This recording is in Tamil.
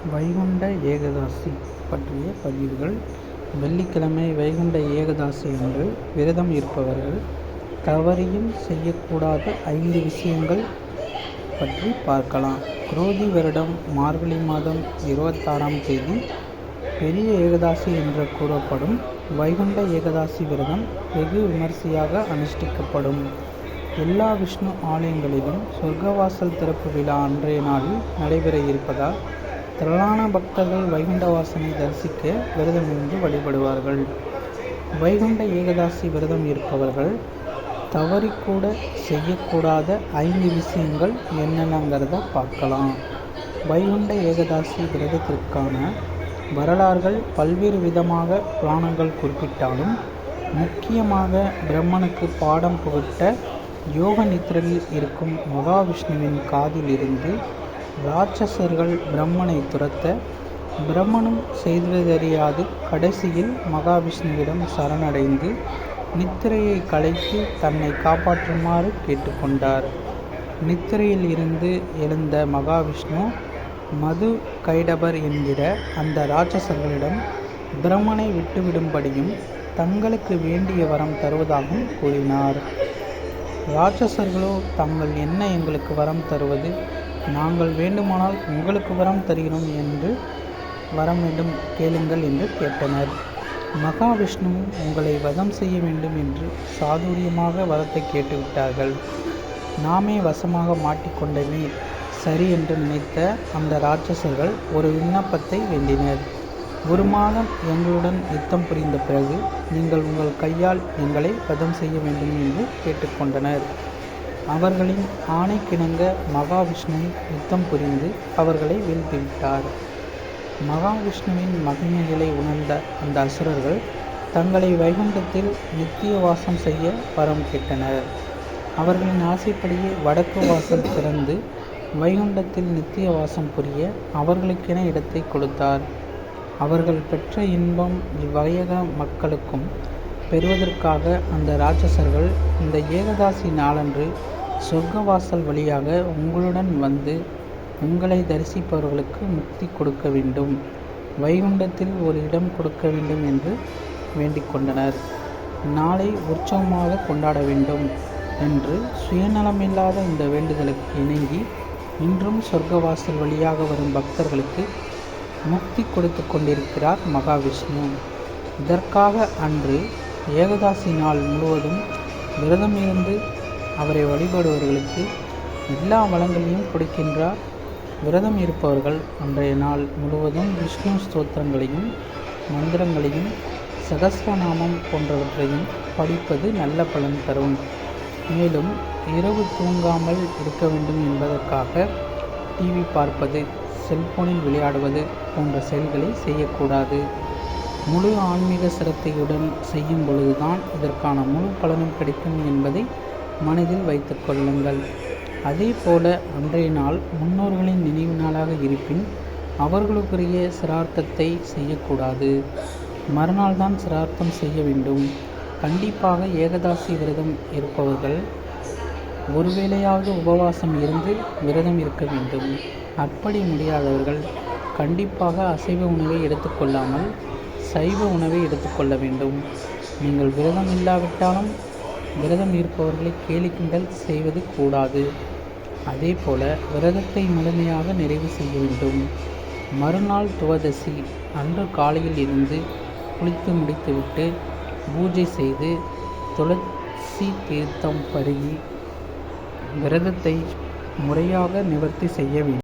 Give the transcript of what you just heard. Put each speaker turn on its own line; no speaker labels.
வைகுண்ட ஏகாதசி பற்றிய பதிவுகள். வெள்ளிக்கிழமை வைகுண்ட ஏகாதசி அன்று விரதம் இருப்பவர்கள் தவறியும் செய்யக்கூடாத 5 விஷயங்கள் பற்றி பார்க்கலாம். குரோதி வருடம் மார்கழி மாதம் 26ஆம் தேதி பெரிய ஏகாதசி என்று கூறப்படும் வைகுண்ட ஏகாதசி விரதம் வெகு விமரிசையாக அனுஷ்டிக்கப்படும். எல்லா விஷ்ணு ஆலயங்களிலும் சொர்க்கவாசல் திறப்பு விழா அன்றைய நாளில் நடைபெற இருப்பதால் திரளான பக்தர்கள் வைகுண்ட வாசனை தரிசிக்க விரதமிருந்து வழிபடுவார்கள். வைகுண்ட ஏகாதசி விரதம் இருப்பவர்கள் தவறிக்கூட செய்யக்கூடாத 5 விஷயங்கள் என்னென்னங்கிறத பார்க்கலாம். வைகுண்ட ஏகாதசி விரதத்திற்கான வரலாறுகள் பல்வேறு விதமாக புராணங்கள் குறிப்பிட்டாலும் முக்கியமாக பிரம்மனுக்கு பாடம் புகட்ட யோக நித்திரையில் இருக்கும் மகாவிஷ்ணுவின் காதில் இருந்து ராட்சசர்கள் பிரம்மனை துரத்த பிரம்மனும் செய்வதறியாது கடைசியில் மகாவிஷ்ணுவிடம் சரணடைந்து நித்திரையை கலைத்து தன்னை காப்பாற்றுமாறு கேட்டுக்கொண்டார். நித்திரையில் இருந்து எழுந்த மகாவிஷ்ணு மது கைடபர் என்கிற அந்த ராட்சசர்களிடம் பிரம்மனை விட்டுவிடும்படியும் தங்களுக்கு வேண்டிய வரம் தருவதாகவும் கூறினார். ராட்சசர்களோ, தாங்கள் என்ன எங்களுக்கு வரம் தருவது? நாங்கள் வேண்டுமானால் உங்களுக்கு வரம் தருகிறோம், என்று வரம் வேண்டும் கேளுங்கள் என்று கேட்டனர். மகாவிஷ்ணு உங்களை வதம் செய்ய வேண்டும் என்று சாதுரியமாக வரத்தை கேட்டுவிட்டார்கள். நாமே வசமாக மாட்டிக்கொண்டமே சரி என்று நினைத்த அந்த ராட்சசர்கள் ஒரு விண்ணப்பத்தை வேண்டினர். 1 மாதம் எங்களுடன் யுத்தம் புரிந்த பிறகு நீங்கள் உங்கள் கையால் எங்களை வதம் செய்ய வேண்டும் என்று கேட்டுக்கொண்டனர். அவர்களின் ஆணைக்கிணங்க மகாவிஷ்ணு யுத்தம் புரிந்து அவர்களை வீழ்த்திவிட்டார். மகாவிஷ்ணுவின் மகிமைகளை உணர்ந்த அந்த அசுரர்கள் தங்களை வைகுண்டத்தில் நித்திய வாசம் செய்ய வரம் கேட்டனர். அவர்களின் ஆசைப்படியே வடக்கு வாசல் திறந்து வைகுண்டத்தில் நித்திய வாசம் புரிய அவர்களுக்கென இடத்தை கொடுத்தார். அவர்கள் பெற்ற இன்பம் இவ்வையக மக்களுக்கும் பெறுவதற்காக அந்த ராட்சசர்கள் இந்த ஏகாதசி நாளன்று சொர்க்கவாசல் வழியாக உங்களுடன் வந்து உங்களை தரிசிப்பவர்களுக்கு முக்தி கொடுக்க வேண்டும், வைகுண்டத்தில் ஒரு இடம் கொடுக்க வேண்டும் என்று வேண்டிக் கொண்டனர். நாளை உற்சவமாக கொண்டாட வேண்டும் என்று சுயநலமில்லாத இந்த வேண்டுதலுக்கு இணங்கி இன்றும் சொர்க்கவாசல் வழியாக வரும் பக்தர்களுக்கு முக்தி கொடுத்து கொண்டிருக்கிறார் மகாவிஷ்ணு. இதற்காக அன்று ஏகாதசி நாள் முழுவதும் விரதம் இருந்து அவரை வழிபடுபவர்களுக்கு எல்லா வளங்களையும் கொடுக்கின்றார். விரதம் இருப்பவர்கள் அன்றைய நாள் முழுவதும் விஷ்ணு ஸ்தோத்திரங்களையும் மந்திரங்களையும் சகஸ்ரநாமம் போன்றவற்றையும் படிப்பது நல்ல பலன் தரும். மேலும் இரவு தூங்காமல் இருக்க வேண்டும் என்பதற்காக டிவி பார்ப்பது, செல்போனில் விளையாடுவது போன்ற செயல்களை செய்யக்கூடாது. முழு ஆன்மீக சிரத்தையுடன் செய்யும் பொழுதுதான் இதற்கான முழு பலனும் கிடைக்கும் என்பதை மனதில் வைத்து கொள்ளுங்கள். அதே போல அன்றைய நாள் முன்னோர்களின் நினைவு நாளாக இருப்பின் அவர்களுக்குரிய சிரார்த்தத்தை செய்யக்கூடாது. மறுநாள் தான் சிரார்த்தம் செய்ய வேண்டும். கண்டிப்பாக ஏகாதசி விரதம் இருப்பவர்கள் ஒருவேளையாவது உபவாசம் இருந்து விரதம் இருக்க வேண்டும். அப்படி முடியாதவர்கள் கண்டிப்பாக அசைவ உணவை எடுத்துக்கொள்ளாமல் சைவ உணவை எடுத்துக்கொள்ள வேண்டும். நீங்கள் விரதம் இல்லாவிட்டாலும் விரதம் இருப்பவர்களை கேலி கிண்டல் செய்வது கூடாது. அதே போல விரதத்தை முழுமையாக நிறைவு செய்ய வேண்டும். மறுநாள் துவதசி அன்று காலையில் இருந்து குளித்து முடித்துவிட்டு பூஜை செய்து துளசி தீர்த்தம் பருகி விரதத்தை முறையாக நிவர்த்தி செய்ய வேண்டும்.